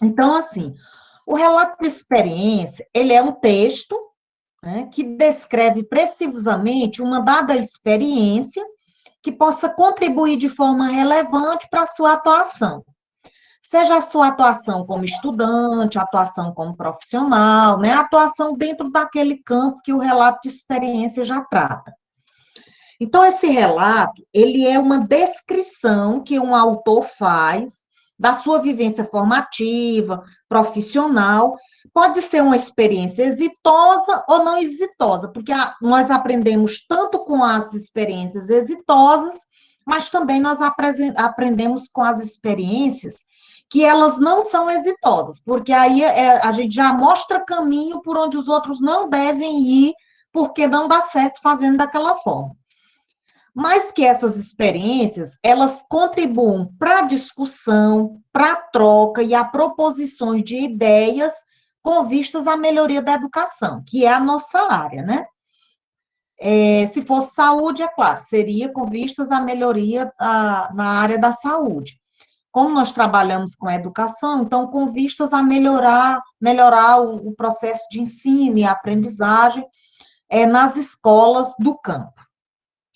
Então, assim, o relato de experiência, ele é um texto, né, que descreve precisamente uma dada experiência que possa contribuir de forma relevante para a sua atuação. Seja a sua atuação como estudante, atuação como profissional, né, atuação dentro daquele campo que o relato de experiência já trata. Então, esse relato, ele é uma descrição que um autor faz da sua vivência formativa, profissional, pode ser uma experiência exitosa ou não exitosa, porque nós aprendemos tanto com as experiências exitosas, mas também nós aprendemos com as experiências que elas não são exitosas, porque aí a gente já mostra caminho por onde os outros não devem ir, porque não dá certo fazendo daquela forma. Mas que essas experiências, elas contribuam para a discussão, para a troca e a proposições de ideias com vistas à melhoria da educação, que é a nossa área, né? Se fosse saúde, é claro, seria com vistas à melhoria na área da saúde. Como nós trabalhamos com a educação, então, com vistas a melhorar o processo de ensino e aprendizagem nas escolas do campo.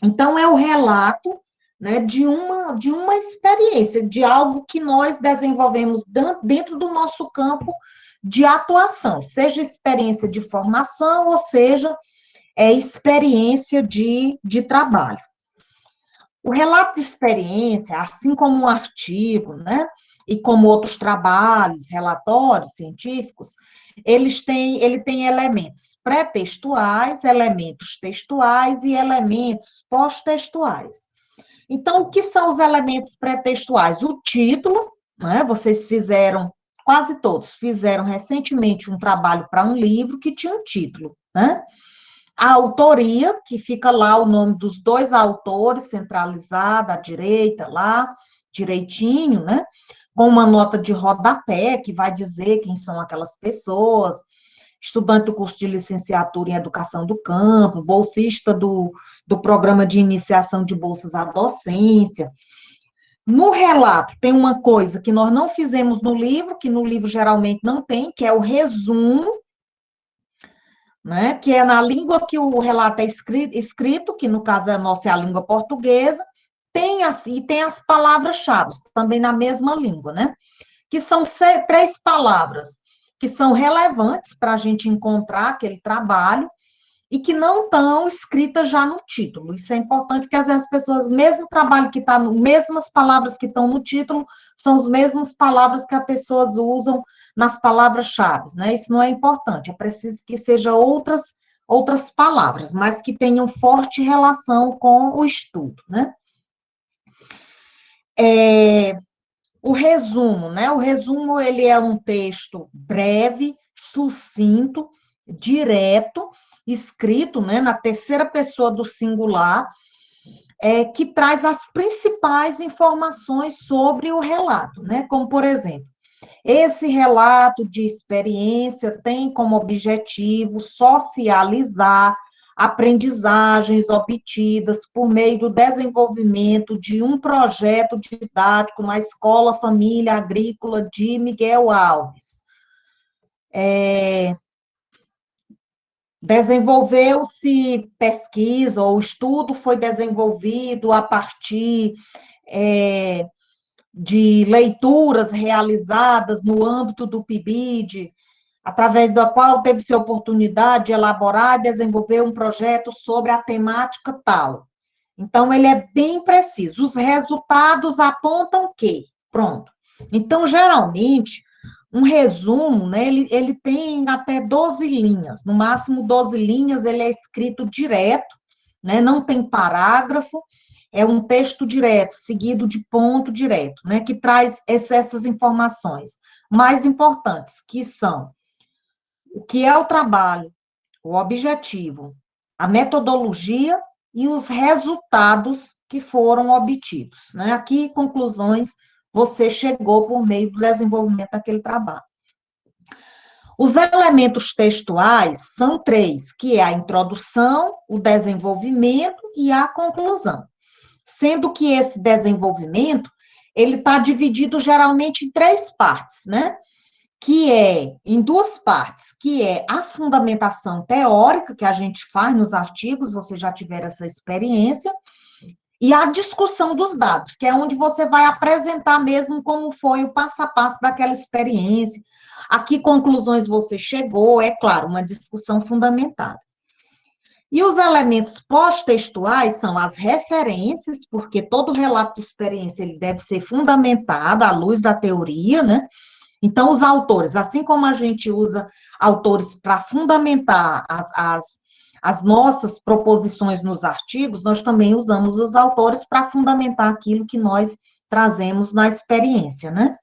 Então, é o relato, né, de uma experiência, de algo que nós desenvolvemos dentro do nosso campo de atuação, seja experiência de formação, ou seja, experiência de trabalho. O relato de experiência, assim como um artigo, né, e como outros trabalhos, relatórios científicos, ele tem elementos pré-textuais, elementos textuais e elementos pós-textuais. Então, o que são os elementos pré-textuais? O título, né, vocês fizeram, quase todos fizeram recentemente um trabalho para um livro que tinha um título, né? A autoria, que fica lá o nome dos dois autores, centralizada à direita, lá, direitinho, né? Com uma nota de rodapé, que vai dizer quem são aquelas pessoas, estudante do curso de licenciatura em educação do campo, bolsista do programa de iniciação de bolsas à docência. No relato, tem uma coisa que nós não fizemos no livro, que no livro geralmente não tem, que é o resumo, né, que é na língua que o relato é escrito, que no caso a nossa é a língua portuguesa, tem as palavras-chave, também na mesma língua, né, que são três palavras que são relevantes para a gente encontrar aquele trabalho e que não estão escritas já no título. Isso é importante, porque às vezes as pessoas, mesmo trabalho que está, mesmas palavras que estão no título, são as mesmas palavras que as pessoas usam nas palavras-chave, né? Isso não é importante, é preciso que sejam outras palavras, mas que tenham forte relação com o estudo, né? O resumo, né? O resumo, ele é um texto breve, sucinto, direto, escrito, né, na terceira pessoa do singular, que traz as principais informações sobre o relato, né? Como, por exemplo, esse relato de experiência tem como objetivo socializar aprendizagens obtidas por meio do desenvolvimento de um projeto didático na Escola Família Agrícola de Miguel Alves. Desenvolveu-se pesquisa, ou estudo foi desenvolvido a partir de leituras realizadas no âmbito do PIBID, através da qual teve-se a oportunidade de elaborar e desenvolver um projeto sobre a temática tal. Então, ele é bem preciso. Os resultados apontam que, pronto. Então, geralmente, um resumo, né, ele tem até 12 linhas, no máximo 12 linhas, ele é escrito direto, né, não tem parágrafo, é um texto direto, seguido de ponto direto, né, que traz essas informações mais importantes, que são o que é o trabalho, o objetivo, a metodologia e os resultados que foram obtidos, né? Aqui, conclusões, você chegou por meio do desenvolvimento daquele trabalho. Os elementos textuais são três, que é a introdução, o desenvolvimento e a conclusão. Sendo que esse desenvolvimento, ele está dividido geralmente em três partes, né? que é em duas partes, que é a fundamentação teórica que a gente faz nos artigos, você já tiver essa experiência, e a discussão dos dados, que é onde você vai apresentar mesmo como foi o passo a passo daquela experiência, a que conclusões você chegou, é claro, uma discussão fundamentada. E os elementos pós-textuais são as referências, porque todo relato de experiência ele deve ser fundamentado à luz da teoria, né? Então, os autores, assim como a gente usa autores para fundamentar as nossas proposições nos artigos, nós também usamos os autores para fundamentar aquilo que nós trazemos na experiência, né?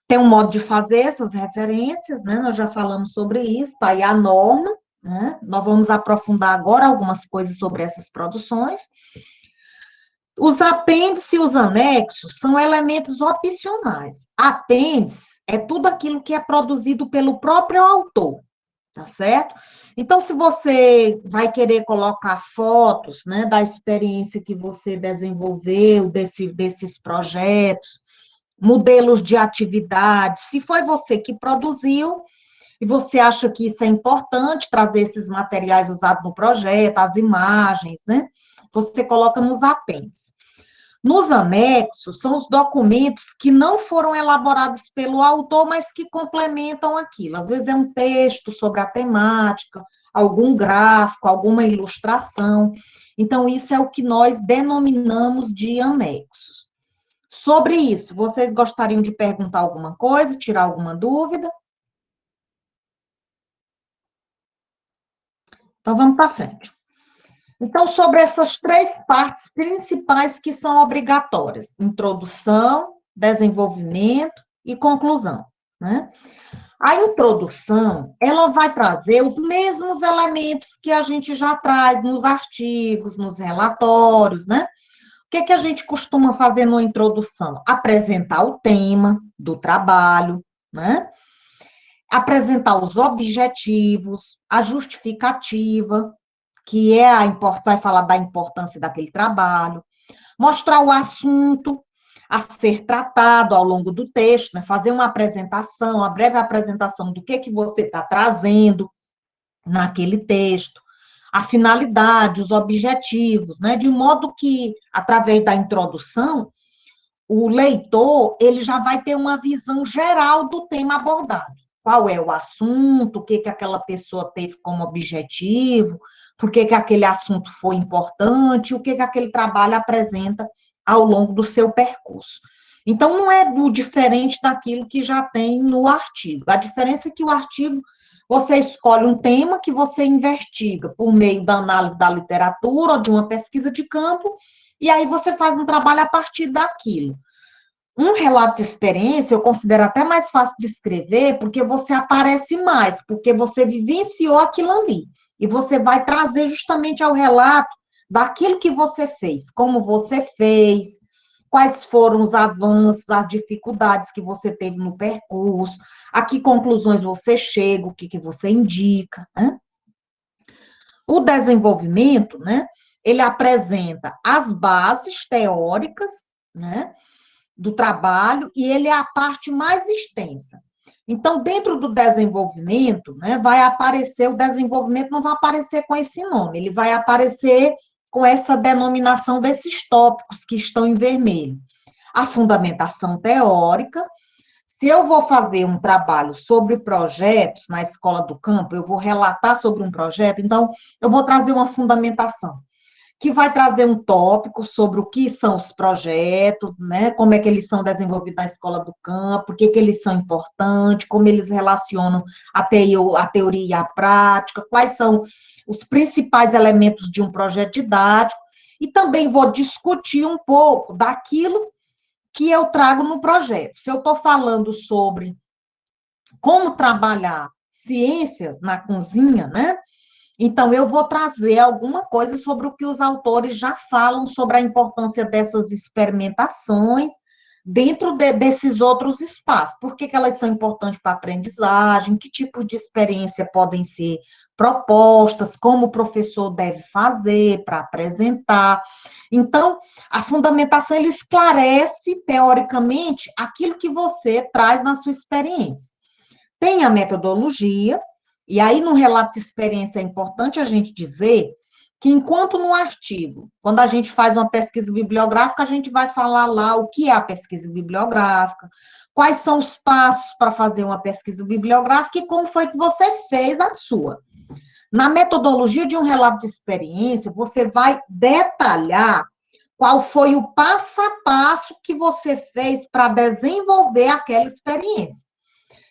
Tem um modo de fazer essas referências, né? Nós já falamos sobre isso, tá aí a norma, né? Nós vamos aprofundar agora algumas coisas sobre essas produções. Os apêndices e os anexos são elementos opcionais. Apêndice é tudo aquilo que é produzido pelo próprio autor, tá certo? Então, se você vai querer colocar fotos, né, da experiência que você desenvolveu, desses projetos, modelos de atividade, se foi você que produziu, e você acha que isso é importante, trazer esses materiais usados no projeto, as imagens, né? Você coloca nos apêndices. Nos anexos, são os documentos que não foram elaborados pelo autor, mas que complementam aquilo. Às vezes é um texto sobre a temática, algum gráfico, alguma ilustração. Então, isso é o que nós denominamos de anexos. Sobre isso, vocês gostariam de perguntar alguma coisa, tirar alguma dúvida? Então, vamos para frente. Então, sobre essas três partes principais que são obrigatórias: introdução, desenvolvimento e conclusão, né? A introdução, ela vai trazer os mesmos elementos que a gente já traz nos artigos, nos relatórios, né? O que que a gente costuma fazer numa introdução? Apresentar o tema do trabalho, né? Apresentar os objetivos, a justificativa, que é vai falar da importância daquele trabalho, mostrar o assunto a ser tratado ao longo do texto, né? Fazer uma apresentação, uma breve apresentação do que você está trazendo naquele texto, a finalidade, os objetivos, né? De modo que, através da introdução, o leitor ele já vai ter uma visão geral do tema abordado. Qual é o assunto, o que aquela pessoa teve como objetivo, por que aquele assunto foi importante, o que aquele trabalho apresenta ao longo do seu percurso. Então, não é diferente daquilo que já tem no artigo. A diferença é que o artigo, você escolhe um tema que você investiga por meio da análise da literatura ou de uma pesquisa de campo, e aí você faz um trabalho a partir daquilo. Um relato de experiência eu considero até mais fácil de escrever, porque você aparece mais, porque você vivenciou aquilo ali. E você vai trazer justamente ao relato daquilo que você fez, como você fez, quais foram os avanços, as dificuldades que você teve no percurso, a que conclusões você chega, o que você indica, né? O desenvolvimento, né, ele apresenta as bases teóricas, né, do trabalho, e ele é a parte mais extensa. Então, dentro do desenvolvimento, né, vai aparecer, o desenvolvimento não vai aparecer com esse nome, ele vai aparecer com essa denominação desses tópicos que estão em vermelho. A fundamentação teórica, se eu vou fazer um trabalho sobre projetos na escola do campo, eu vou relatar sobre um projeto, então eu vou trazer uma fundamentação que vai trazer um tópico sobre o que são os projetos, né, como é que eles são desenvolvidos na escola do campo, por que eles são importantes, como eles relacionam a teoria e a prática, quais são os principais elementos de um projeto didático, e também vou discutir um pouco daquilo que eu trago no projeto. Se eu estou falando sobre como trabalhar ciências na cozinha, né? Então, eu vou trazer alguma coisa sobre o que os autores já falam sobre a importância dessas experimentações, dentro desses outros espaços. Por que elas são importantes para a aprendizagem? Que tipo de experiência podem ser propostas? Como o professor deve fazer para apresentar? Então, a fundamentação, ele esclarece, teoricamente, aquilo que você traz na sua experiência. Tem a metodologia, e aí no relato de experiência é importante a gente dizer que enquanto no artigo, quando a gente faz uma pesquisa bibliográfica, a gente vai falar lá o que é a pesquisa bibliográfica, quais são os passos para fazer uma pesquisa bibliográfica e como foi que você fez a sua. Na metodologia de um relato de experiência, você vai detalhar qual foi o passo a passo que você fez para desenvolver aquela experiência,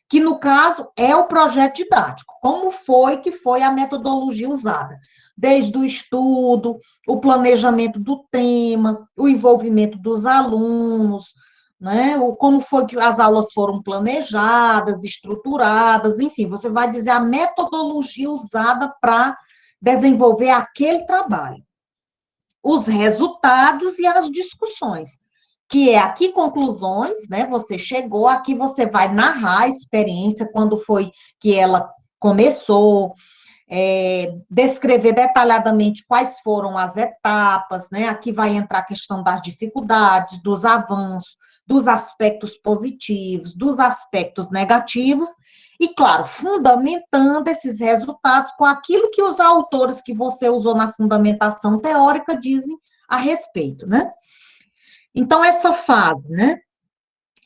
que no caso é o projeto didático. Como foi que foi a metodologia usada? Desde o estudo, o planejamento do tema, o envolvimento dos alunos, né? Como foi que as aulas foram planejadas, estruturadas, enfim, você vai dizer a metodologia usada para desenvolver aquele trabalho. Os resultados e as discussões, que é aqui conclusões, né? Você chegou, aqui você vai narrar a experiência, quando foi que ela começou, descrever detalhadamente quais foram as etapas, né? Aqui vai entrar a questão das dificuldades, dos avanços, dos aspectos positivos, dos aspectos negativos, e, claro, fundamentando esses resultados com aquilo que os autores que você usou na fundamentação teórica dizem a respeito, né? Então, essa fase, né?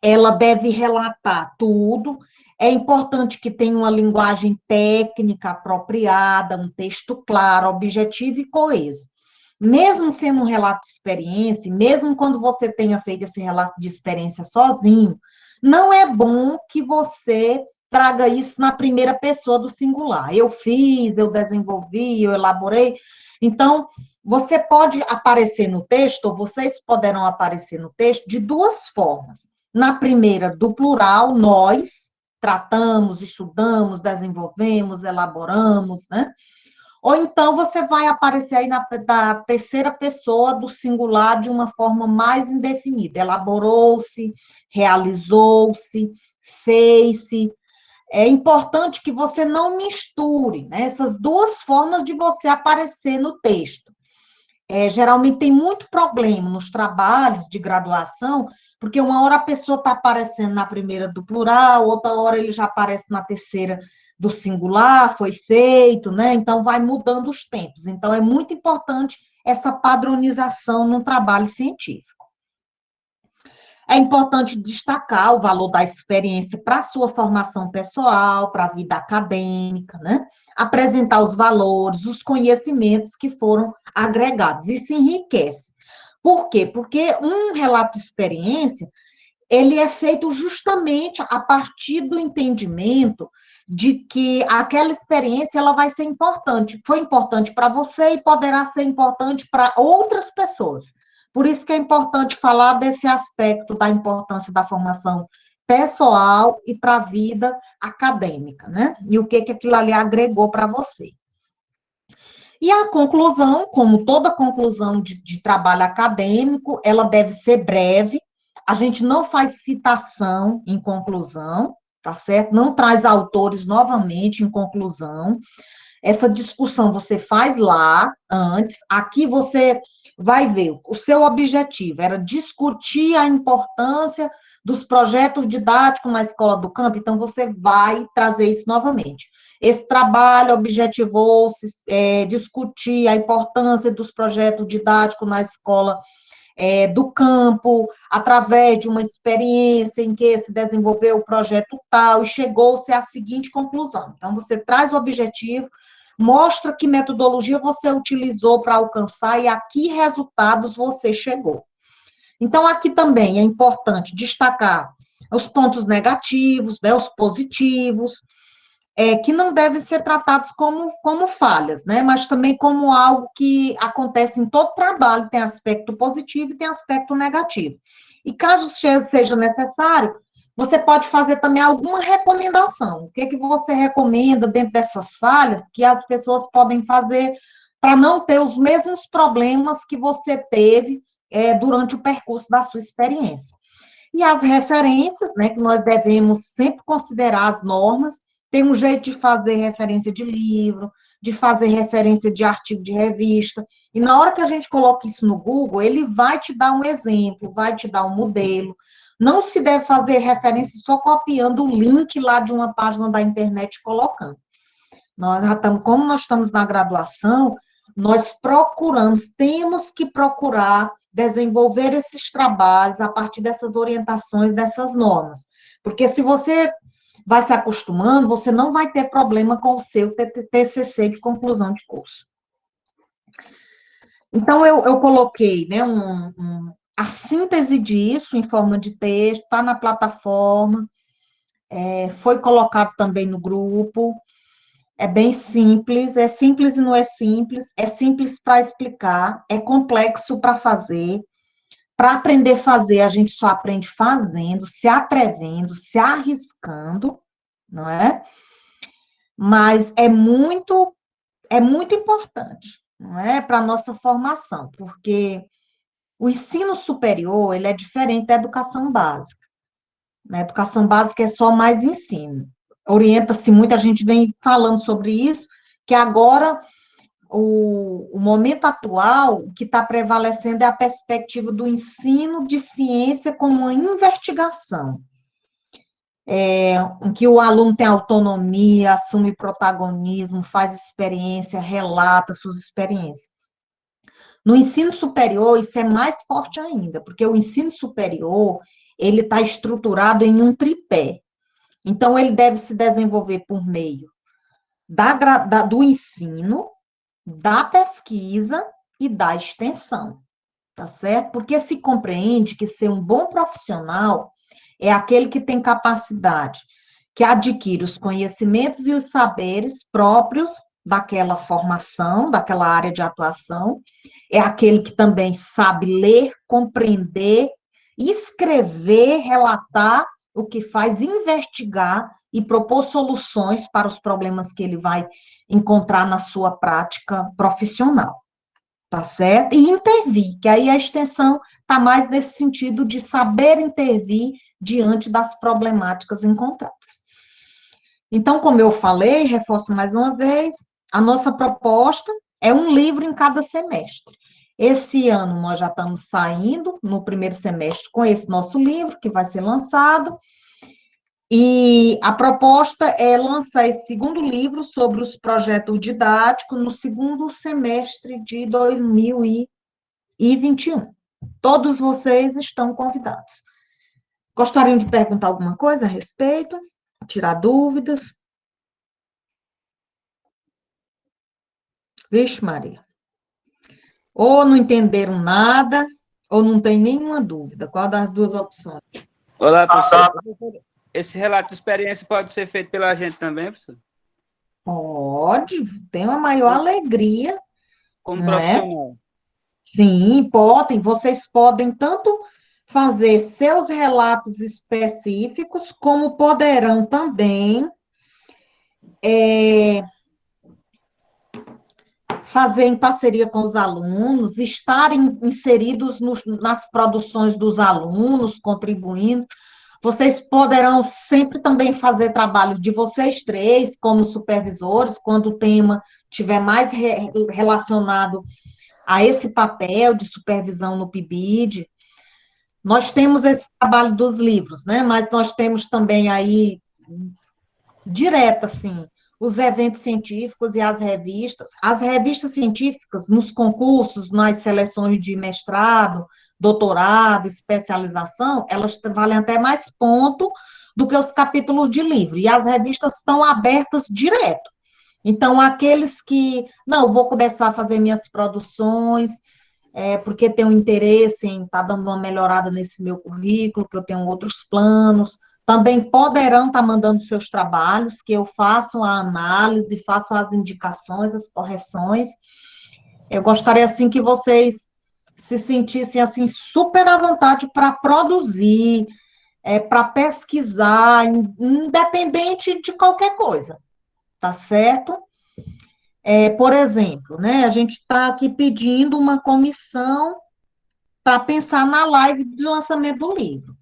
Ela deve relatar tudo. É importante que tenha uma linguagem técnica apropriada, um texto claro, objetivo e coeso. Mesmo sendo um relato de experiência, mesmo quando você tenha feito esse relato de experiência sozinho, não é bom que você traga isso na primeira pessoa do singular. Eu fiz, eu desenvolvi, eu elaborei. Então, você pode aparecer no texto, ou vocês poderão aparecer no texto de duas formas. Na primeira, do plural, nós tratamos, estudamos, desenvolvemos, elaboramos, né? Ou então você vai aparecer aí da terceira pessoa do singular de uma forma mais indefinida. Elaborou-se, realizou-se, fez-se. É importante que você não misture, né, essas duas formas de você aparecer no texto. Geralmente tem muito problema nos trabalhos de graduação, porque uma hora a pessoa está aparecendo na primeira do plural, outra hora ele já aparece na terceira do singular, foi feito, né? Então vai mudando os tempos. Então é muito importante essa padronização no trabalho científico. É importante destacar o valor da experiência para a sua formação pessoal, para a vida acadêmica, né? Apresentar os valores, os conhecimentos que foram agregados. Isso enriquece. Por quê? Porque um relato de experiência, ele é feito justamente a partir do entendimento de que aquela experiência ela vai ser importante. Foi importante para você e poderá ser importante para outras pessoas. Por isso que é importante falar desse aspecto da importância da formação pessoal e para a vida acadêmica, né? E o que aquilo ali agregou para você. E a conclusão, como toda conclusão de trabalho acadêmico, ela deve ser breve. A gente não faz citação em conclusão, tá certo? Não traz autores novamente em conclusão. Essa discussão você faz lá antes. Aqui você vai ver, o seu objetivo era discutir a importância dos projetos didáticos na escola do campo, então você vai trazer isso novamente. Esse trabalho objetivou-se discutir a importância dos projetos didáticos na escola do campo, através de uma experiência em que se desenvolveu o projeto tal, e chegou-se à seguinte conclusão. Então, você traz o objetivo, mostra que metodologia você utilizou para alcançar e a que resultados você chegou. Então, aqui também é importante destacar os pontos negativos, né, os positivos, que não devem ser tratados como falhas, né, mas também como algo que acontece em todo trabalho, tem aspecto positivo e tem aspecto negativo. E caso seja necessário, você pode fazer também alguma recomendação. O que você recomenda dentro dessas falhas que as pessoas podem fazer para não ter os mesmos problemas que você teve durante o percurso da sua experiência. E as referências, né, que nós devemos sempre considerar as normas, tem um jeito de fazer referência de livro, de fazer referência de artigo de revista, e na hora que a gente coloca isso no Google, ele vai te dar um exemplo, vai te dar um modelo. Não se deve fazer referência só copiando o link lá de uma página da internet e colocando. Nós já estamos, como nós estamos na graduação, nós procuramos, temos que procurar desenvolver esses trabalhos a partir dessas orientações, dessas normas. Porque se você vai se acostumando, você não vai ter problema com o seu TCC de conclusão de curso. Então, eu coloquei, né, a síntese disso em forma de texto, está na plataforma, foi colocado também no grupo. É bem simples, é simples e não é simples para explicar, é complexo para fazer. Para aprender a fazer, a gente só aprende fazendo, se atrevendo, se arriscando, não é? Mas é muito importante, não é? Para a nossa formação, porque o ensino superior, ele é diferente da educação básica. Na educação básica é só mais ensino. Orienta-se muito, a gente vem falando sobre isso, que agora o momento atual, o que está prevalecendo é a perspectiva do ensino de ciência como uma investigação, em que o aluno tem autonomia, assume protagonismo, faz experiência, relata suas experiências. No ensino superior, isso é mais forte ainda, porque o ensino superior, ele está estruturado em um tripé. Então, ele deve se desenvolver por meio do ensino, da pesquisa e da extensão, tá certo? Porque se compreende que ser um bom profissional é aquele que tem capacidade, que adquire os conhecimentos e os saberes próprios daquela formação, daquela área de atuação, é aquele que também sabe ler, compreender, escrever, relatar, o que faz investigar e propor soluções para os problemas que ele vai encontrar na sua prática profissional, tá certo? E intervir, que aí a extensão está mais nesse sentido de saber intervir diante das problemáticas encontradas. Então, como eu falei, reforço mais uma vez, a nossa proposta é um livro em cada semestre. Esse ano nós já estamos saindo no primeiro semestre com esse nosso livro, que vai ser lançado, e a proposta é lançar esse segundo livro sobre os projetos didáticos no segundo semestre de 2021. Todos vocês estão convidados. Gostariam de perguntar alguma coisa a respeito? Tirar dúvidas? Vixe, Maria. Ou não entenderam nada, ou não tem nenhuma dúvida. Qual das duas opções? Olá, professor. Esse relato de experiência pode ser feito pela gente também, professor? Pode, tenho a maior alegria, Como não é? profissional. Sim, podem. Vocês podem tanto fazer seus relatos específicos, como poderão também fazer em parceria com os alunos, estarem inseridos nas produções dos alunos, contribuindo. Vocês poderão sempre também fazer trabalho de vocês três, como supervisores, quando o tema estiver mais relacionado a esse papel de supervisão no PIBID. Nós temos esse trabalho dos livros, né? Mas nós temos também aí, direto, assim, os eventos científicos e as revistas. As revistas científicas, nos concursos, nas seleções de mestrado, doutorado, especialização, elas valem até mais ponto do que os capítulos de livro. E as revistas estão abertas direto. Então, aqueles que, não, vou começar a fazer minhas produções, porque tenho interesse em estar dando uma melhorada nesse meu currículo, que eu tenho outros planos, também poderão estar mandando seus trabalhos, que eu faço a análise, faço as indicações, as correções. Eu gostaria, assim, que vocês se sentissem, assim, super à vontade para produzir, para pesquisar, independente de qualquer coisa, tá certo? Por exemplo, né, a gente está aqui pedindo uma comissão para pensar na live de lançamento do livro.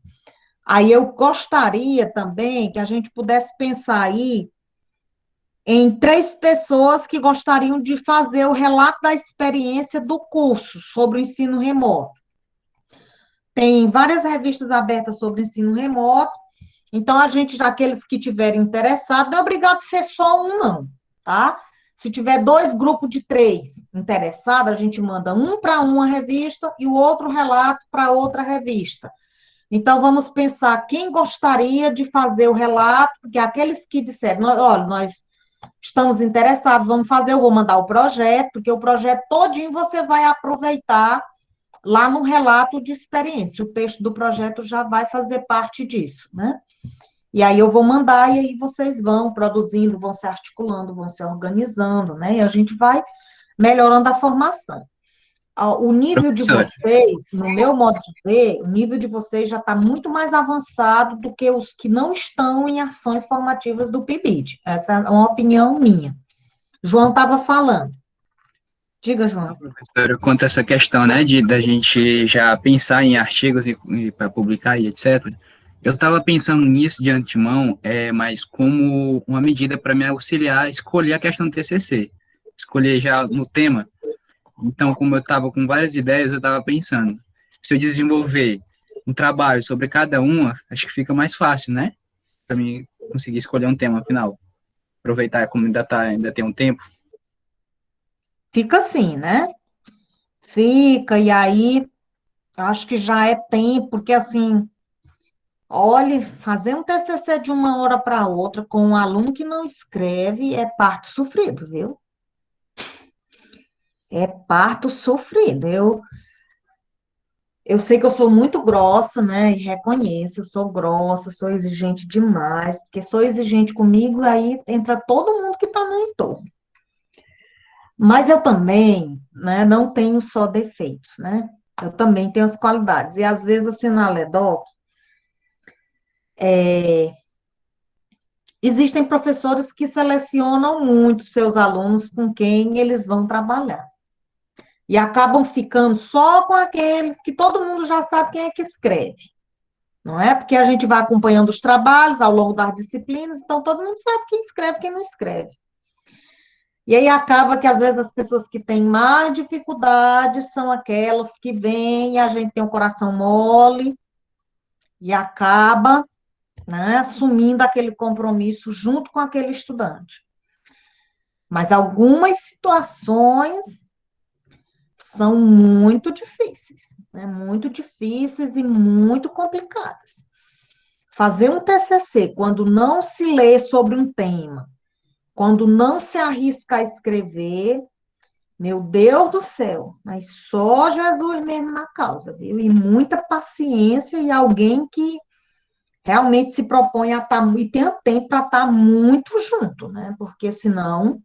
Aí eu gostaria também que a gente pudesse pensar aí em 3 pessoas que gostariam de fazer o relato da experiência do curso sobre o ensino remoto. Tem várias revistas abertas sobre ensino remoto, então a gente, já aqueles que tiverem interessado, não é obrigado a ser só um, não, tá? Se tiver 2 grupos de 3 interessados, a gente manda um para uma revista e o outro relato para outra revista. Então, vamos pensar quem gostaria de fazer o relato, porque aqueles que disseram, olha, nós estamos interessados, vamos fazer, eu vou mandar o projeto, porque o projeto todinho você vai aproveitar lá no relato de experiência. O texto do projeto já vai fazer parte disso, né? E aí eu vou mandar, e aí vocês vão produzindo, vão se articulando, vão se organizando, né? E a gente vai melhorando a formação. O nível de Professor, vocês, no meu modo de ver, o nível de vocês já está muito mais avançado do que os que não estão em ações formativas do PIBID. Essa é uma opinião minha. João estava falando. Diga, João. professor, quanto a essa questão, né, da gente já pensar em artigos e para publicar e etc., eu estava pensando nisso de antemão, mas como uma medida para me auxiliar a escolher a questão do TCC, escolher já no tema. Então, como eu estava com várias ideias, eu estava pensando, se eu desenvolver um trabalho sobre cada uma, acho que fica mais fácil, né, para mim conseguir escolher um tema final. Aproveitar como ainda tem um tempo. Fica assim, né? Fica, e aí, acho que já é tempo, porque assim, olhe, fazer um TCC de uma hora para outra com um aluno que não escreve é parto sofrido, viu? É parto sofrido. Eu sei que eu sou muito grossa, né? E reconheço, eu sou grossa, sou exigente demais, porque sou exigente comigo, aí entra todo mundo que está no entorno. Mas eu também, né, não tenho só defeitos, né? Eu também tenho as qualidades. E às vezes, assim, na LEDOC, existem professores que selecionam muito seus alunos com quem eles vão trabalhar. E acabam ficando só com aqueles que todo mundo já sabe quem é que escreve. Não é? Porque a gente vai acompanhando os trabalhos ao longo das disciplinas, então todo mundo sabe quem escreve e quem não escreve. E aí acaba que, às vezes, as pessoas que têm mais dificuldades são aquelas que vêm e a gente tem um coração mole e acaba, né, assumindo aquele compromisso junto com aquele estudante. Mas algumas situações são muito difíceis, né, muito difíceis e muito complicadas. Fazer um TCC, quando não se lê sobre um tema, quando não se arrisca a escrever, meu Deus do céu, mas só Jesus mesmo na causa, viu? E muita paciência e alguém que realmente se propõe a estar, e tenha tempo para estar muito junto, né? Porque senão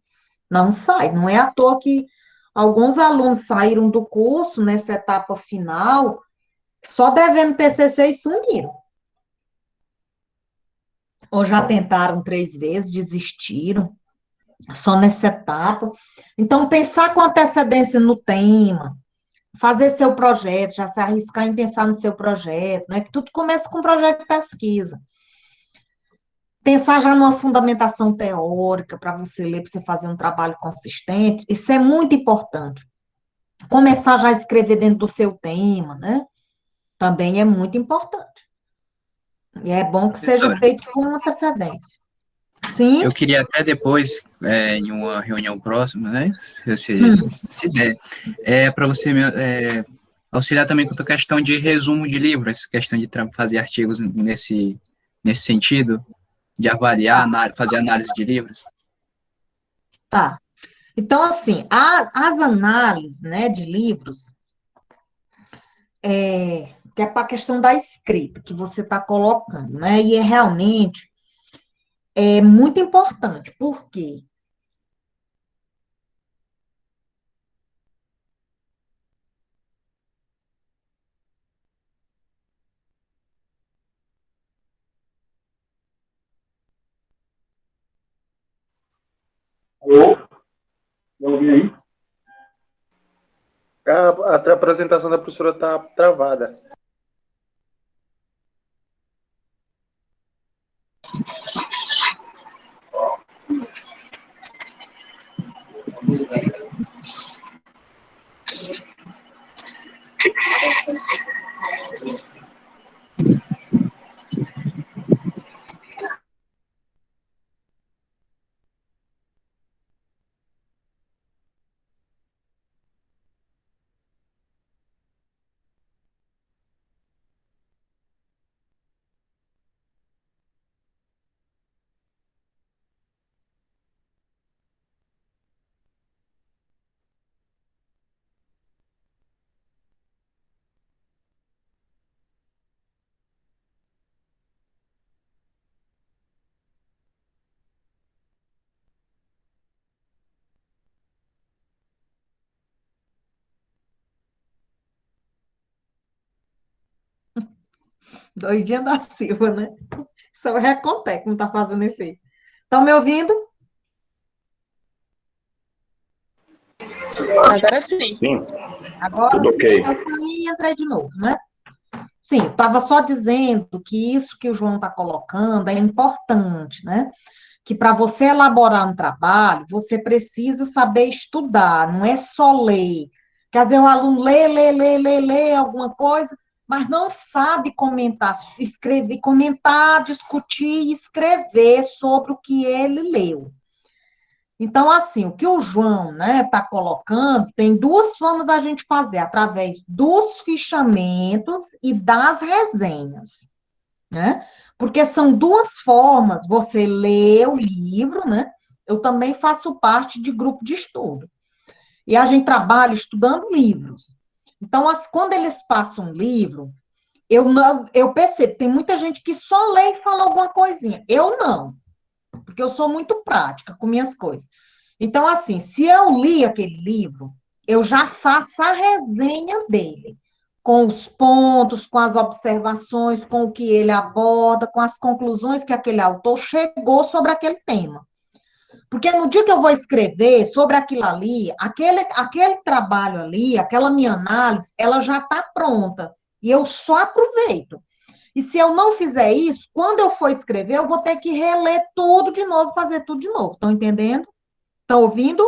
não sai. Não é à toa que alguns alunos saíram do curso nessa etapa final só devendo TCC e sumiram. Ou já tentaram 3 vezes, desistiram, só nessa etapa. Então, pensar com antecedência no tema, fazer seu projeto, já se arriscar em pensar no seu projeto, né? Que tudo começa com um projeto de pesquisa. Pensar já numa fundamentação teórica para você ler, para você fazer um trabalho consistente, isso é muito importante. Começar já a escrever dentro do seu tema, né? Também é muito importante. E é bom que seja Professora, feito com antecedência. Sim? eu queria até depois, em uma reunião próxima, né, se der, para você auxiliar também com a questão de resumo de livros, questão de fazer artigos nesse sentido, de avaliar, fazer análise de livros. Tá. Então, assim, as análises, né, de livros, que é para a questão da escrita que você está colocando, né? E é realmente muito importante. Por quê? Alô? Me ouve aí? A apresentação da professora está travada. Doidinha da Silva, né? Só o Recontec não está fazendo efeito. Estão me ouvindo? Agora sim. Sim, Agora tudo sim, ok. eu saí e entrei de novo, né? Sim, estava só dizendo que isso que o João está colocando é importante, né? Que para você elaborar um trabalho, você precisa saber estudar, não é só ler. Quer dizer, o aluno lê alguma coisa, mas não sabe comentar, escrever, comentar, discutir e escrever sobre o que ele leu. Então, assim, o que o João, né, está colocando, tem duas formas da gente fazer, através dos fichamentos e das resenhas, né? Porque são duas formas, você lê o livro, né? Eu também faço parte de grupo de estudo. E a gente trabalha estudando livros. Então, quando eles passam um livro, eu percebo, tem muita gente que só lê e fala alguma coisinha. Eu não, porque eu sou muito prática com minhas coisas. Então, assim, se eu li aquele livro, eu já faço a resenha dele, com os pontos, com as observações, com o que ele aborda, com as conclusões que aquele autor chegou sobre aquele tema. Porque no dia que eu vou escrever sobre aquilo ali, aquele trabalho ali, aquela minha análise, ela já está pronta. E eu só aproveito. E se eu não fizer isso, quando eu for escrever, eu vou ter que reler tudo de novo, fazer tudo de novo. Estão entendendo? Estão ouvindo?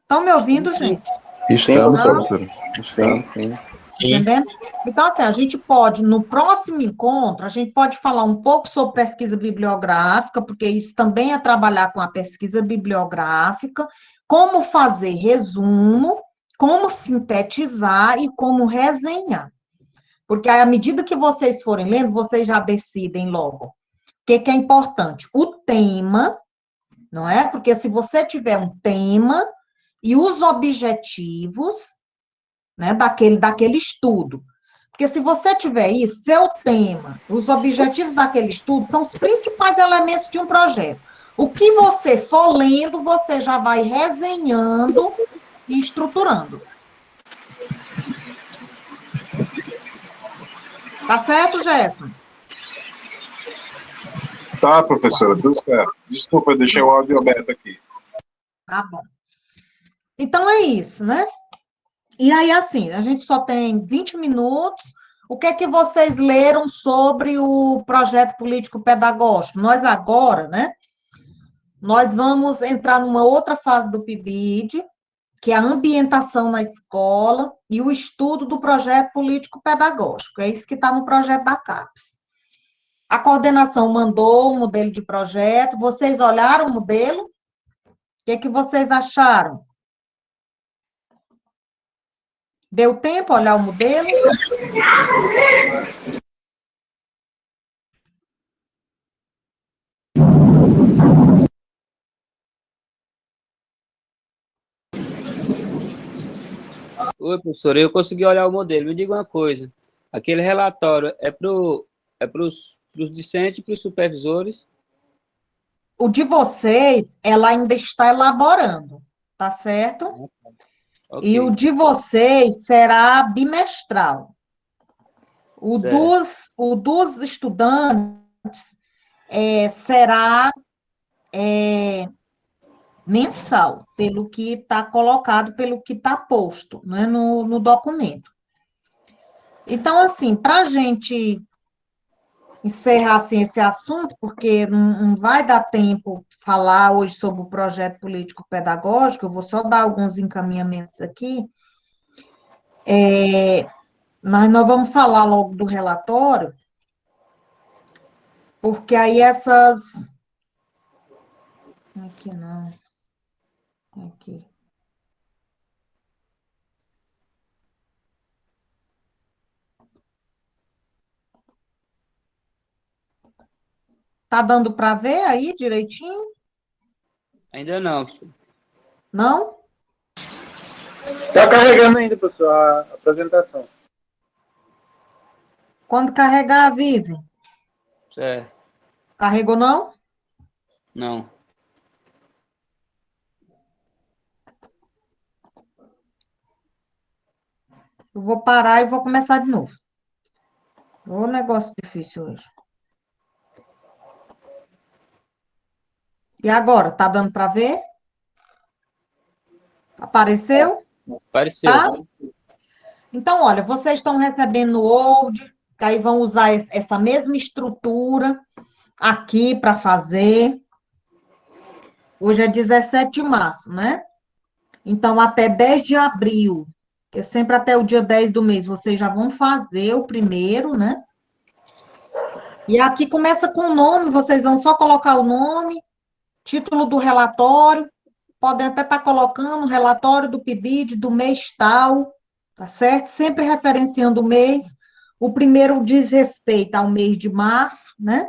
Estão me ouvindo, gente? Estamos, Não? professora. Estamos. Sim. Entendendo? Então, assim, a gente pode, no próximo encontro, a gente pode falar um pouco sobre pesquisa bibliográfica, porque isso também é trabalhar com a pesquisa bibliográfica, como fazer resumo, como sintetizar e como resenhar. Porque aí, à medida que vocês forem lendo, vocês já decidem logo. O que é importante? O tema, não é? Porque se você tiver um tema e os objetivos, né, daquele estudo. Porque se você tiver isso, seu tema, os objetivos daquele estudo são os principais elementos de um projeto. O que você for lendo, você já vai resenhando e estruturando. Tá certo, Gerson? Tá, professora, tudo certo. Desculpa, eu deixei o áudio aberto aqui. Tá bom. Então é isso, né? E aí, assim, a gente só tem 20 minutos. O que é que vocês leram sobre o projeto político pedagógico? Nós agora, né? Nós vamos entrar numa outra fase do PIBID, que é a ambientação na escola e o estudo do projeto político pedagógico. É isso que está no projeto da CAPES. A coordenação mandou um modelo de projeto. Vocês olharam o modelo? O que é que vocês acharam? Deu tempo olhar o modelo? Oi, professor, eu consegui olhar o modelo. Me diga uma coisa. Aquele relatório é para os discentes e para os supervisores? O de vocês, ela ainda está elaborando, tá certo? E o Ok, de vocês será bimestral. certo. O dos estudantes será mensal, pelo que está colocado, pelo que está posto, né, no documento. Então, assim, para a gente encerrar assim, esse assunto, porque não vai dar tempo falar hoje sobre o projeto político-pedagógico, eu vou só dar alguns encaminhamentos aqui. Nós vamos falar logo do relatório, porque aí essas... Aqui não. Aqui. Tá dando para ver aí direitinho? Ainda não. Não? Está carregando ainda, professor, a apresentação. Quando carregar, avise. Certo. Carregou não? Não. Eu vou parar e vou começar de novo. Ô, negócio difícil hoje. E agora, tá dando para ver? Apareceu? Apareceu. Tá? Então, olha, vocês estão recebendo no Word, que aí vão usar essa mesma estrutura aqui para fazer. Hoje é 17 de março, né? Então, até 10 de abril, que é sempre até o dia 10 do mês, vocês já vão fazer o primeiro, né? E aqui começa com o nome, vocês vão só colocar o nome, título do relatório, podem até estar colocando o relatório do PIBID do mês tal, tá certo? Sempre referenciando o mês. O primeiro diz respeito ao mês de março, né?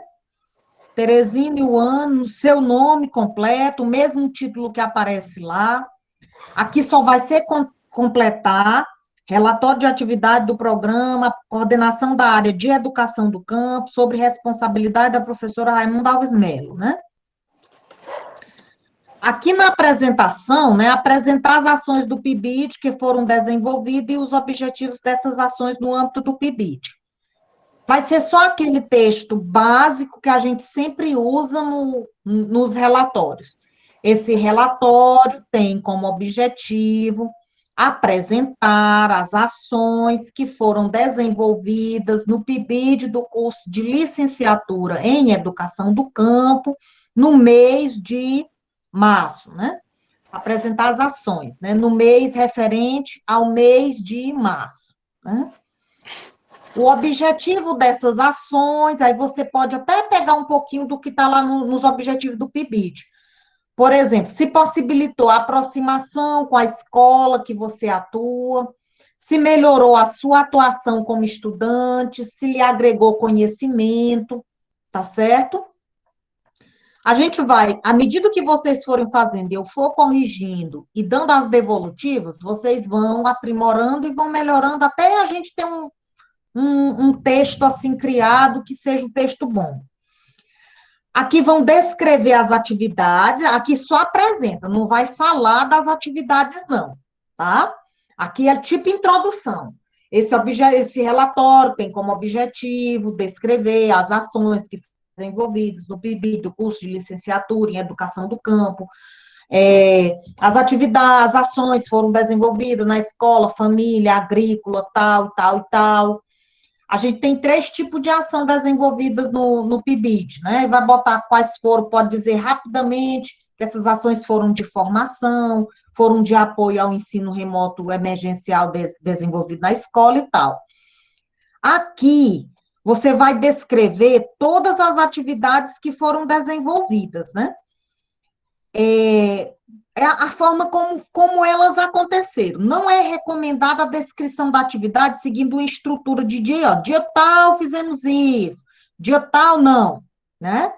Teresina e o ano, o seu nome completo, o mesmo título que aparece lá. Aqui só vai ser completar relatório de atividade do programa, coordenação da área de educação do campo, sobre responsabilidade da professora Raimunda Alves Melo, né? Aqui na apresentação, né, apresentar as ações do PIBID que foram desenvolvidas e os objetivos dessas ações no âmbito do PIBID. Vai ser só aquele texto básico que a gente sempre usa nos relatórios. Esse relatório tem como objetivo apresentar as ações que foram desenvolvidas no PIBID do curso de licenciatura em Educação do Campo, no mês de março, né? Apresentar as ações, né? No mês referente ao mês de março, né? O objetivo dessas ações, aí você pode até pegar um pouquinho do que está lá nos objetivos do PIBID. Por exemplo, se possibilitou a aproximação com a escola que você atua, se melhorou a sua atuação como estudante, se lhe agregou conhecimento, tá certo? A gente vai, à medida que vocês forem fazendo, eu for corrigindo e dando as devolutivas, vocês vão aprimorando e vão melhorando até a gente ter um texto assim criado que seja um texto bom. Aqui vão descrever as atividades, aqui só apresenta, não vai falar das atividades não, tá? Aqui é tipo introdução. Esse relatório tem como objetivo descrever as ações que foram desenvolvidas no PIBID, do curso de licenciatura em Educação do Campo, as atividades, as ações foram desenvolvidas na escola, família, agrícola, tal, tal e tal. A gente tem 3 tipos de ação desenvolvidas no PIBID, né? Vai botar quais foram, pode dizer rapidamente que essas ações foram de formação, foram de apoio ao ensino remoto emergencial desenvolvido na escola e tal. Aqui, você vai descrever todas as atividades que foram desenvolvidas, né? É a forma como elas aconteceram. Não é recomendada a descrição da atividade seguindo uma estrutura de dia, ó, dia tal fizemos isso, dia tal não, né?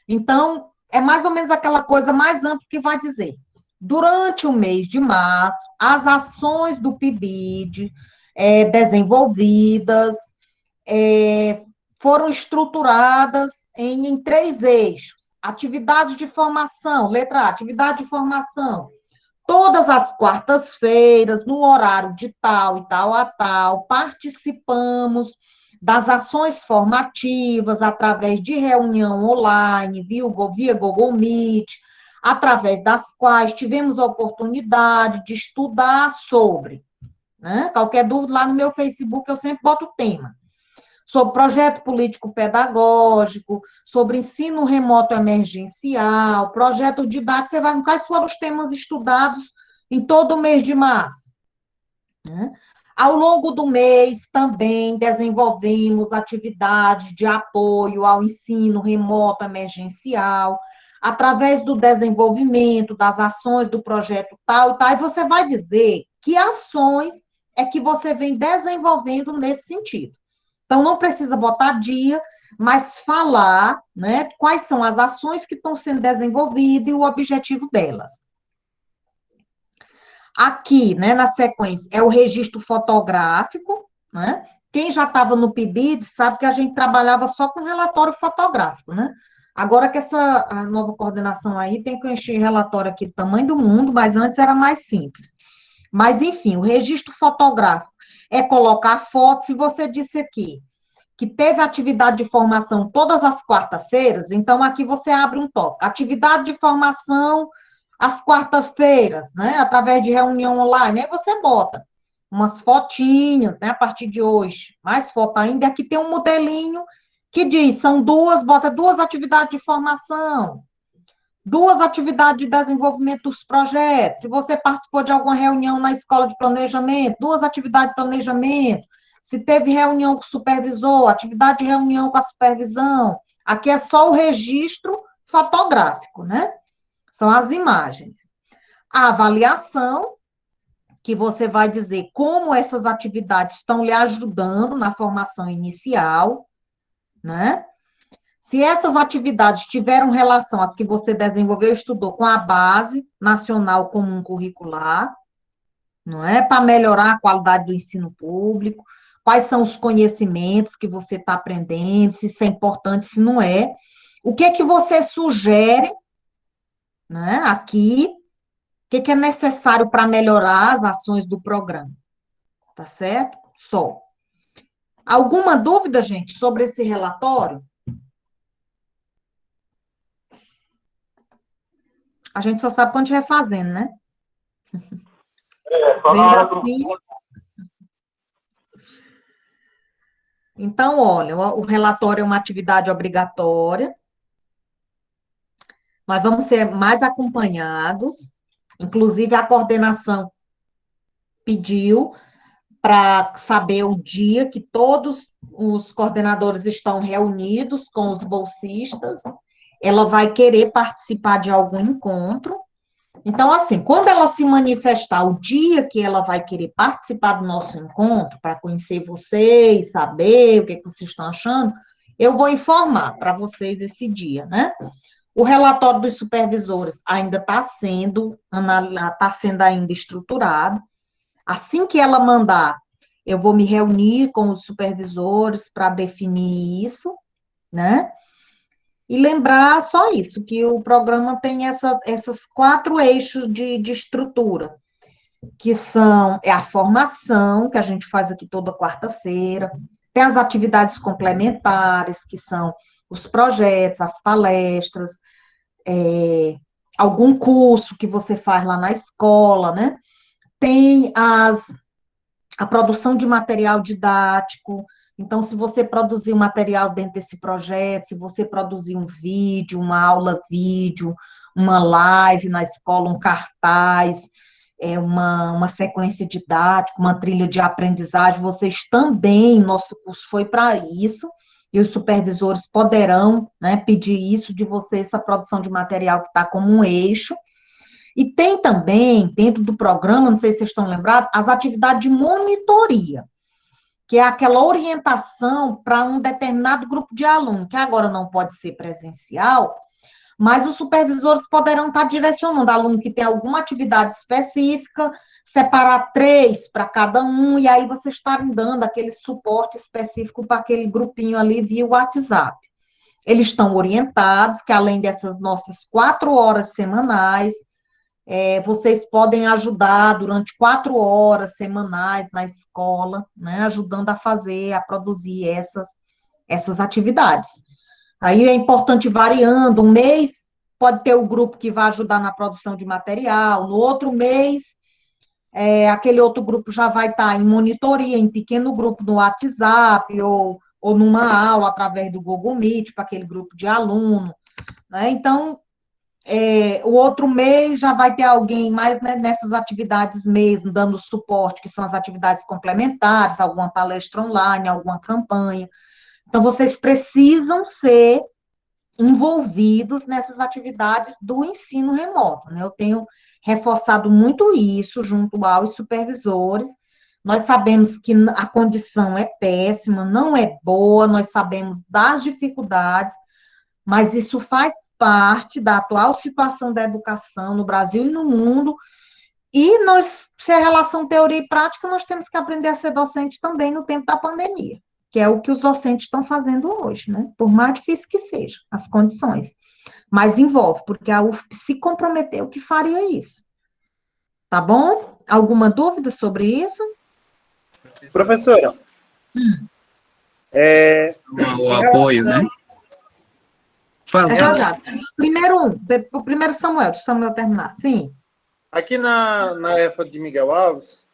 Então, é mais ou menos aquela coisa mais ampla que vai dizer. Durante o mês de março, as ações do PIBID desenvolvidas foram estruturadas em 3 eixos. Atividades de formação, letra A, atividade de formação. Todas as quartas-feiras, no horário de tal e tal a tal, participamos das ações formativas através de reunião online, via Google Meet, através das quais tivemos a oportunidade de estudar sobre, né? Qualquer dúvida, lá no meu Facebook eu sempre boto o tema. sobre projeto político-pedagógico, sobre ensino remoto emergencial, projeto didático, você vai ver quais foram os temas estudados em todo o mês de março, né? Ao longo do mês, também desenvolvemos atividades de apoio ao ensino remoto emergencial, através do desenvolvimento das ações do projeto tal e tal, e você vai dizer que ações é que você vem desenvolvendo nesse sentido. Então, não precisa botar dia, mas falar, né, quais são as ações que estão sendo desenvolvidas e o objetivo delas. Aqui, né, na sequência, é o registro fotográfico, né? Quem já estava no PIBID sabe que a gente trabalhava só com relatório fotográfico, né? Agora que a nova coordenação aí tem que encher relatório aqui do tamanho do mundo, mas antes era mais simples. Mas, enfim, o registro fotográfico é colocar foto. Se você disse aqui que teve atividade de formação todas as quarta-feiras, então aqui você abre um tópico. Atividade de formação às quartas-feiras, né? Através de reunião online. Aí você bota umas fotinhas, né? A partir de hoje. Mais foto ainda. Aqui tem um modelinho que diz, são bota duas atividades de formação, duas atividades de desenvolvimento dos projetos. Se você participou de alguma reunião na escola de planejamento, duas atividades de planejamento. Se teve reunião com o supervisor, atividade de reunião com a supervisão. Aqui é só o registro fotográfico, né? São as imagens. A avaliação, que você vai dizer como essas atividades estão lhe ajudando na formação inicial, né? Se essas atividades tiveram relação às que você desenvolveu, estudou com a base nacional comum curricular, não é? Para melhorar a qualidade do ensino público, quais são os conhecimentos que você está aprendendo, se isso é importante, se não é. O que é que você sugere, né, aqui, o que é necessário para melhorar as ações do programa, tá certo? Só. Alguma dúvida, gente, sobre esse relatório? A gente só sabe quando estiver fazendo, né? Só na hora do... Assim. Então, olha, o relatório é uma atividade obrigatória. Nós vamos ser mais acompanhados. Inclusive, a coordenação pediu para saber o dia que todos os coordenadores estão reunidos com os bolsistas. Ela vai querer participar de algum encontro. Então, assim, quando ela se manifestar o dia que ela vai querer participar do nosso encontro, para conhecer vocês, saber o que vocês estão achando, eu vou informar para vocês esse dia, né? O relatório dos supervisores ainda está sendo ainda estruturado. Assim que ela mandar, eu vou me reunir com os supervisores para definir isso, né? E lembrar só isso, que o programa tem essas 4 eixos de estrutura, que são a formação, que a gente faz aqui toda quarta-feira, tem as atividades complementares, que são os projetos, as palestras, algum curso que você faz lá na escola, né? Tem a produção de material didático. Então, se você produzir um material dentro desse projeto, se você produzir um vídeo, uma aula vídeo, uma live na escola, um cartaz, uma sequência didática, uma trilha de aprendizagem, vocês também, nosso curso foi para isso, e os supervisores poderão, né, pedir isso de vocês, essa produção de material que está como um eixo. E tem também, dentro do programa, não sei se vocês estão lembrados, as atividades de monitoria, que é aquela orientação para um determinado grupo de alunos, que agora não pode ser presencial, mas os supervisores poderão estar direcionando aluno que tem alguma atividade específica, separar 3 para cada um, e aí vocês estarem dando aquele suporte específico para aquele grupinho ali via WhatsApp. Eles estão orientados que, além dessas nossas 4 horas semanais, vocês podem ajudar durante 4 horas semanais na escola, né, ajudando a produzir essas atividades. Aí é importante ir variando, um mês pode ter o grupo que vai ajudar na produção de material, no outro mês, aquele outro grupo já vai estar em monitoria, em pequeno grupo no WhatsApp, ou ou numa aula através do Google Meet para aquele grupo de aluno, né? Então, o outro mês já vai ter alguém mais, né, nessas atividades mesmo, dando suporte, que são as atividades complementares, alguma palestra online, alguma campanha. Então, vocês precisam ser envolvidos nessas atividades do ensino remoto, né? Eu tenho reforçado muito isso junto aos supervisores. Nós sabemos que a condição é péssima, não é boa, nós sabemos das dificuldades, mas isso faz parte da atual situação da educação no Brasil e no mundo, e nós, se é relação teoria e prática, nós temos que aprender a ser docente também no tempo da pandemia, que é o que os docentes estão fazendo hoje, né? Por mais difícil que seja, as condições. Mas envolve, porque a UFP se comprometeu que faria isso. Tá bom? Alguma dúvida sobre isso? Professora, O apoio, né? Fala, Já. Primeiro Samuel, deixa o Samuel terminar. Sim. aqui na EFA de Miguel Alves,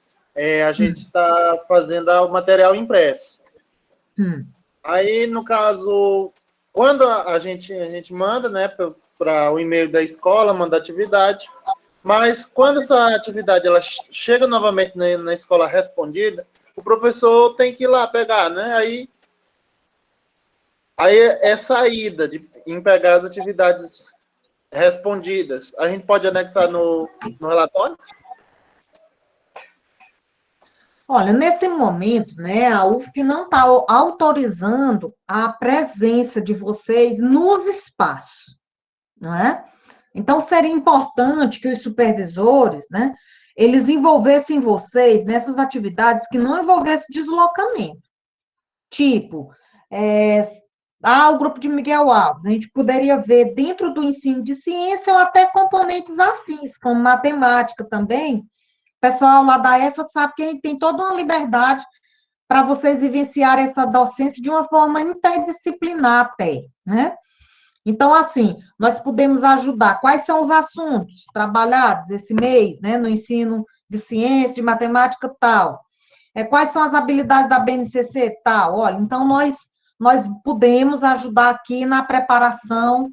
a gente está fazendo o material impresso. Aí, no caso, quando a gente manda, né, para o e-mail da escola, manda atividade, mas quando essa atividade ela chega novamente na escola respondida, o professor tem que ir lá pegar, né? Aí é saída em pegar as atividades respondidas. A gente pode anexar no relatório? Olha, nesse momento, né, a UFP não está autorizando a presença de vocês nos espaços, não é? Então, seria importante que os supervisores, né, eles envolvessem vocês nessas atividades que não envolvessem deslocamento. Tipo, o grupo de Miguel Alves, a gente poderia ver dentro do ensino de ciência ou até componentes afins, como matemática também. O pessoal lá da EFA sabe que a gente tem toda uma liberdade para vocês vivenciarem essa docência de uma forma interdisciplinar até, né? Então, assim, nós podemos ajudar. Quais são os assuntos trabalhados esse mês, né, no ensino de ciência, de matemática, tal? Quais são as habilidades da BNCC, tal? Olha, então, nós podemos ajudar aqui na preparação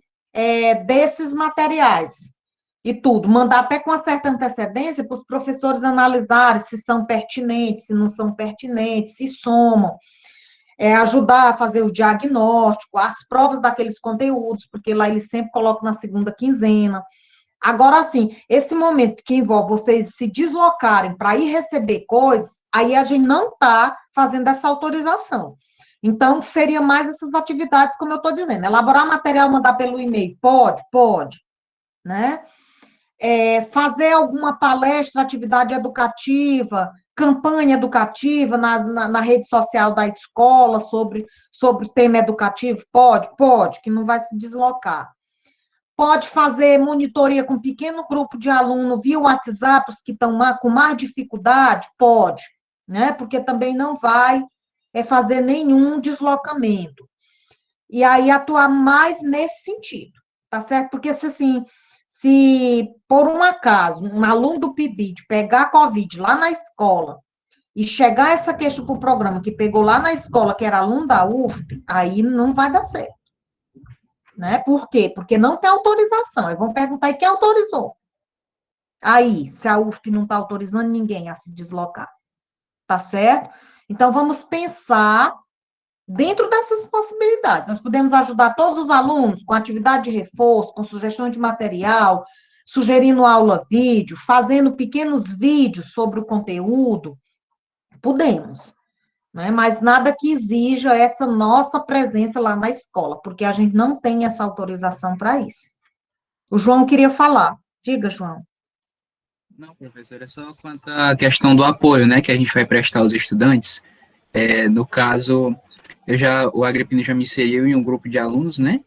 desses materiais e tudo. Mandar até com uma certa antecedência para os professores analisarem se são pertinentes, se não são pertinentes, se somam. Ajudar a fazer o diagnóstico, as provas daqueles conteúdos, porque lá eles sempre colocam na segunda quinzena. Agora, assim, esse momento que envolve vocês se deslocarem para ir receber coisas, aí a gente não está fazendo essa autorização. Então, seria mais essas atividades, como eu estou dizendo. Elaborar material, mandar pelo e-mail, pode, né? Fazer alguma palestra, atividade educativa, campanha educativa na rede social da escola sobre tema educativo, pode, que não vai se deslocar. Pode fazer monitoria com um pequeno grupo de aluno via WhatsApp, os que estão com mais dificuldade, pode, né? Porque também não vai fazer nenhum deslocamento. E aí atuar mais nesse sentido, tá certo? Porque se por um acaso um aluno do PIBID pegar Covid lá na escola e chegar essa queixa para o programa que pegou lá na escola, que era aluno da UFP, aí não vai dar certo. Né? Por quê? Porque não tem autorização. Aí vão perguntar, e quem autorizou? Aí, se a UFP não está autorizando ninguém a se deslocar. Tá certo? Então, vamos pensar dentro dessas possibilidades. Nós podemos ajudar todos os alunos com atividade de reforço, com sugestão de material, sugerindo aula vídeo, fazendo pequenos vídeos sobre o conteúdo. Podemos, né? Mas nada que exija essa nossa presença lá na escola, porque a gente não tem essa autorização para isso. O João queria falar. Diga, João. Não, professor, é só quanto à questão do apoio, né, que a gente vai prestar aos estudantes. No caso, o Agripino já me inseriu em um grupo de alunos, né,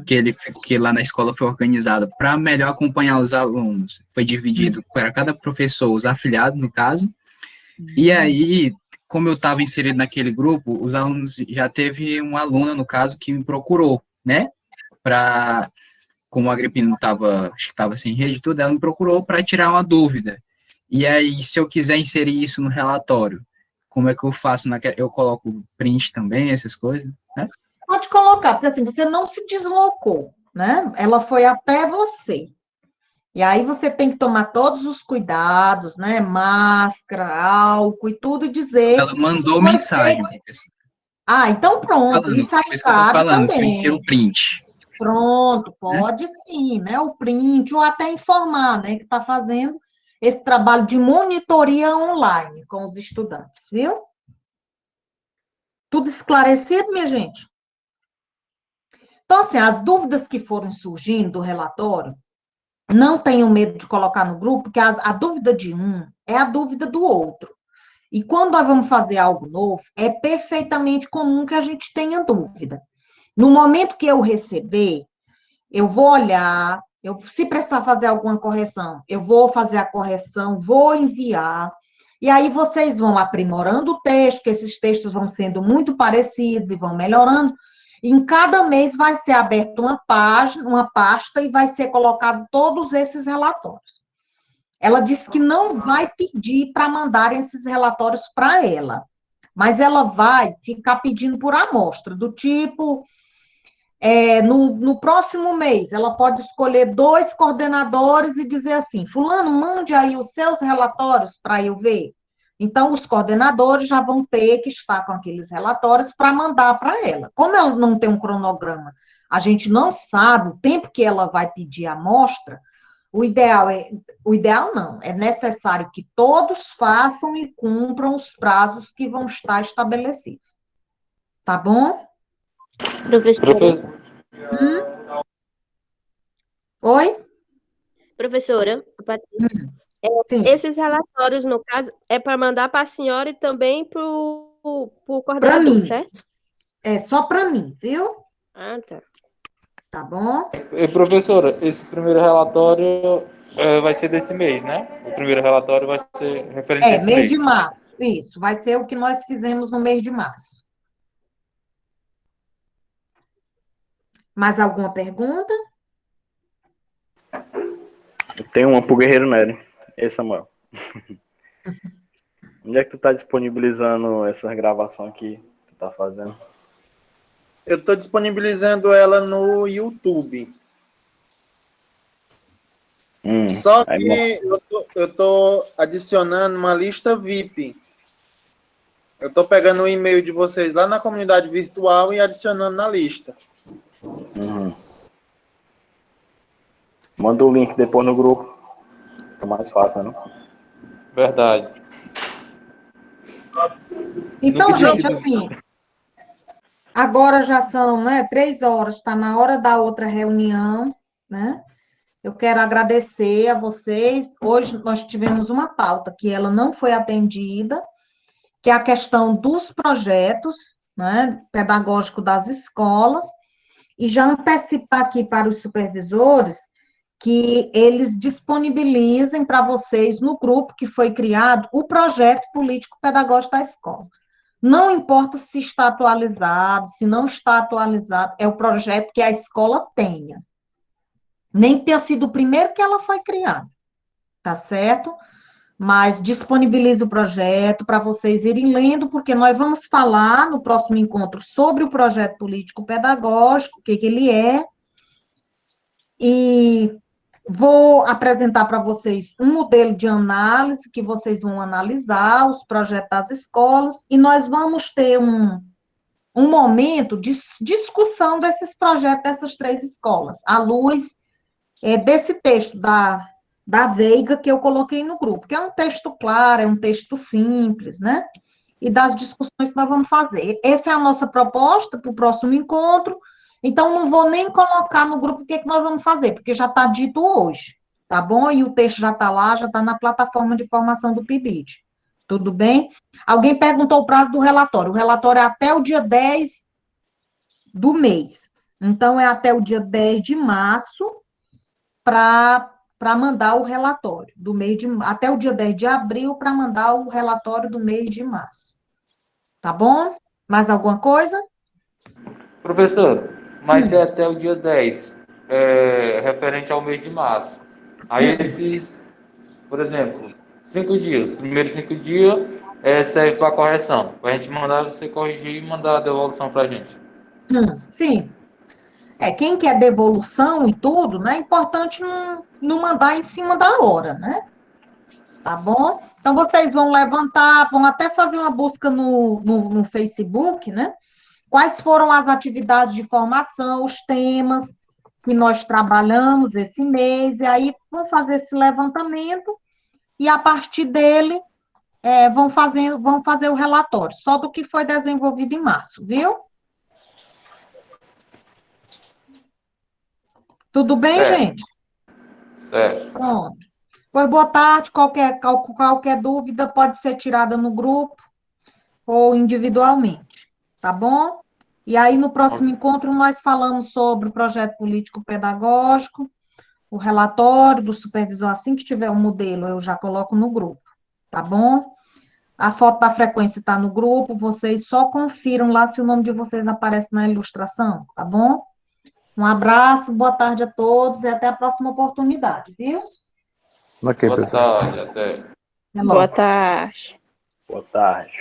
que lá na escola foi organizado para melhor acompanhar os alunos. Foi dividido para cada professor, os afiliados, no caso. E aí, como eu estava inserido naquele grupo, os alunos, já teve uma aluna, no caso, que me procurou, né, como o Agripino acho que estava sem rede e tudo, ela me procurou para tirar uma dúvida. E aí, se eu quiser inserir isso no relatório, como é que eu faço? Eu coloco print também, essas coisas, né? Pode colocar, porque assim, você não se deslocou, né? Ela foi até você. E aí você tem que tomar todos os cuidados, né? Máscara, álcool e tudo, e dizer Ela mandou que foi mensagem, feito. professor. Ah, então pronto, Falando, isso aí por isso que eu tô cabe falando, sem ser o também. print, Pronto, né? pode sim, né? O print, ou até informar, né? Que está fazendo esse trabalho de monitoria online com os estudantes, viu? Tudo esclarecido, minha gente? Então, assim, as dúvidas que foram surgindo do relatório, não tenham medo de colocar no grupo, porque a dúvida de um é a dúvida do outro. E quando nós vamos fazer algo novo, é perfeitamente comum que a gente tenha dúvida. No momento que eu receber, eu vou olhar, se precisar fazer alguma correção, eu vou fazer a correção, vou enviar, e aí vocês vão aprimorando o texto, que esses textos vão sendo muito parecidos e vão melhorando. Em cada mês vai ser aberta uma página, uma pasta, e vai ser colocado todos esses relatórios. Ela disse que não vai pedir para mandarem esses relatórios para ela, mas ela vai ficar pedindo por amostra, do tipo, no próximo mês, ela pode escolher 2 coordenadores e dizer assim, fulano, mande aí os seus relatórios para eu ver. Então, os coordenadores já vão ter que estar com aqueles relatórios para mandar para ela. Como ela não tem um cronograma, a gente não sabe o tempo que ela vai pedir a amostra, o ideal não, é necessário que todos façam e cumpram os prazos que vão estar estabelecidos. Tá bom? Professora. Oi? Professora, Patrícia, Sim. esses relatórios, no caso, é para mandar para a senhora e também para o Para coordenador, mim. certo? É só para mim, viu? Ah, tá. Tá bom? E, professora, esse primeiro relatório vai ser desse mês, né? O primeiro relatório vai ser referente a esse Mês mês. de março. Isso, vai ser o que nós fizemos no mês de março. Mais alguma pergunta? Eu tenho uma pro Guerreiro Nery. Ei, Samuel. Onde é que tu tá disponibilizando essa gravação aqui que tu tá fazendo? Eu estou disponibilizando ela no YouTube. Só que eu tô adicionando uma lista VIP. Eu estou pegando o e-mail de vocês lá na comunidade virtual e adicionando na lista. Manda o link depois no grupo. É mais fácil, não? Verdade. Então, gente, assim, agora já são, 3 horas, está na hora da outra reunião, né? Eu quero agradecer a vocês. Hoje nós tivemos uma pauta que ela não foi atendida, que é a questão dos projetos, né, pedagógicos das escolas, e já antecipar aqui para os supervisores que eles disponibilizem para vocês no grupo que foi criado o projeto político-pedagógico da escola. Não importa se está atualizado, se não está atualizado, é o projeto que a escola tenha. Nem que tenha sido o primeiro que ela foi criada, tá certo? Mas disponibilize o projeto para vocês irem lendo, porque nós vamos falar no próximo encontro sobre o projeto político-pedagógico, o que ele é, e vou apresentar para vocês um modelo de análise que vocês vão analisar, os projetos das escolas, e nós vamos ter um momento de discussão desses projetos dessas 3 escolas, à luz desse texto da Veiga que eu coloquei no grupo, que é um texto claro, é um texto simples, né? E das discussões que nós vamos fazer. Essa é a nossa proposta para o próximo encontro, então não vou nem colocar no grupo o que nós vamos fazer, porque já está dito hoje, tá bom? E o texto já está lá, já está na plataforma de formação do PIBID. Tudo bem? Alguém perguntou o prazo do relatório. O relatório é até o dia 10 do mês. Então, é até o dia 10 de março para mandar o relatório do mês até o dia 10 de abril para mandar o relatório do mês de março. Tá bom? Mais alguma coisa? Professor, mas se é até o dia 10, referente ao mês de março, aí esses, por exemplo, 5 dias, os primeiros 5 dias serve para correção. Para a gente mandar você corrigir e mandar a devolução para a gente. Sim. Quem quer devolução e tudo, né? É importante não mandar em cima da hora, né? Tá bom? Então, vocês vão levantar, vão até fazer uma busca no Facebook, né? Quais foram as atividades de formação, os temas que nós trabalhamos esse mês, e aí vão fazer esse levantamento, e a partir dele vão fazer o relatório, só do que foi desenvolvido em março, viu? Tudo bem, gente? Certo. Pronto. Pois boa tarde, qualquer dúvida pode ser tirada no grupo ou individualmente, tá bom? E aí, no próximo encontro, nós falamos sobre o projeto político-pedagógico, o relatório do supervisor, assim que tiver um modelo, eu já coloco no grupo, tá bom? A foto da frequência está no grupo, vocês só confiram lá se o nome de vocês aparece na ilustração, tá bom? Um abraço, boa tarde a todos e até a próxima oportunidade, viu? Ok, Boa pessoal. tarde, até. Até logo. Boa tarde. Boa tarde.